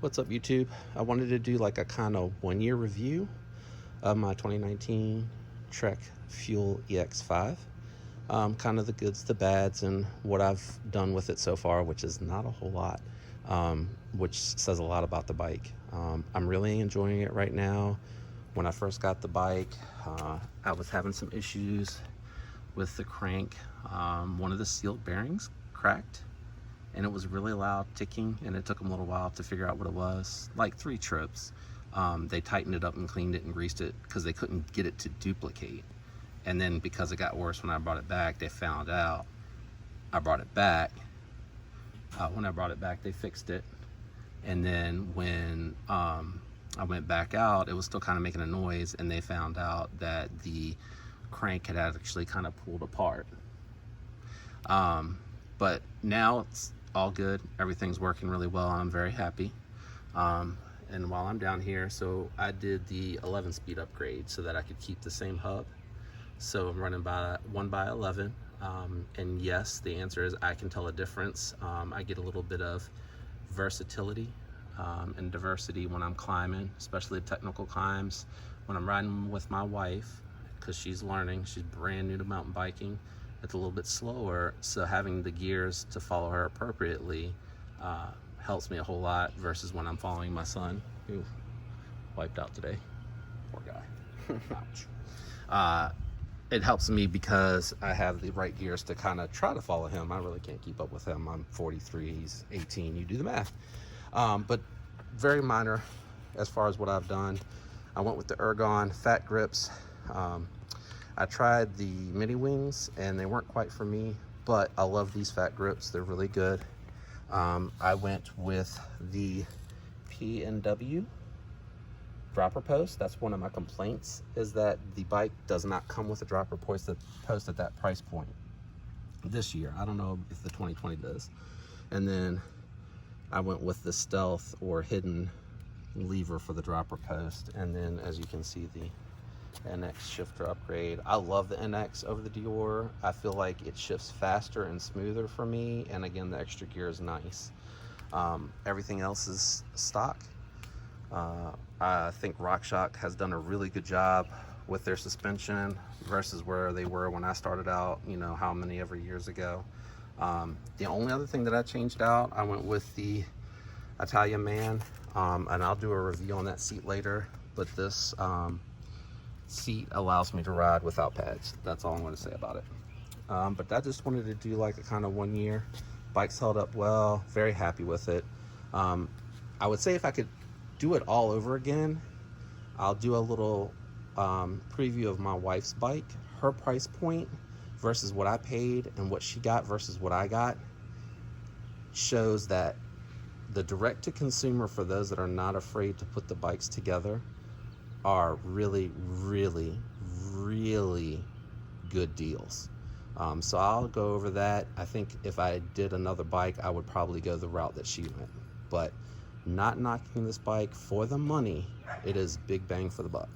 What's up, YouTube? I wanted to do like a kind of 1 year review of my 2019 Trek Fuel EX5. Kind of the goods, the bads, and what I've done with it so far, which is not a whole lot, which says a lot about the bike. I'm really enjoying it right now. When I first got the bike, I was having some issues with the crank. One of the sealed bearings cracked, and it was really loud ticking, and it took them a little while to figure out what it was. Like 3 trips. They tightened it up and cleaned it and greased it because they couldn't get it to duplicate. And then because it got worse when I brought it back, they found out. I brought it back. When I brought it back, they fixed it. And then when I went back out, it was still kind of making a noise, and they found out that the crank had actually kind of pulled apart. But now it's all good. Everything's working really well. I'm very happy. And while I'm down here, so I did the 11-speed upgrade so that I could keep the same hub. So I'm running by 1x11. And yes, the answer is I can tell a difference. I get a little bit of versatility and diversity when I'm climbing, especially technical climbs. When I'm riding with my wife, because she's learning, she's brand new to mountain biking, it's a little bit slower, so having the gears to follow her appropriately helps me a whole lot versus when I'm following my son, who wiped out today. Poor guy. Ouch. It helps me because I have the right gears to kind of try to follow him. I really can't keep up with him. I'm 43, he's 18, you do the math. But very minor as far as what I've done. I went with the Ergon fat grips. I tried the mini wings and they weren't quite for me, but I love these fat grips. They're really good. I went with the P&W dropper post. That's one of my complaints, is that the bike does not come with a dropper post at that price point this year. I don't know if the 2020 does. And then I went with the Stealth or hidden lever for the dropper post. And then, as you can see, the NX shifter upgrade. I love the NX over the Dior. I feel like it shifts faster and smoother for me, and again, the extra gear is nice. Everything else is stock. I think RockShox has done a really good job with their suspension versus where they were when I started out, you know, how many ever years ago. The only other thing that I changed out, I went with the Italian Man, and I'll do a review on that seat later, but this seat allows me to ride without pads. That's all I'm going to say about it. But I just wanted to do like a kind of 1 year. Bike's held up well, very happy with it. I would say if I could do it all over again, I'll do a little preview of my wife's bike. Her price point versus what I paid and what she got versus what I got shows that the direct to consumer, for those that are not afraid to put the bikes together, are really, really, really good deals. So I'll go over that. I think if I did another bike, I would probably go the route that she went. But not knocking this bike for the money, it is big bang for the buck.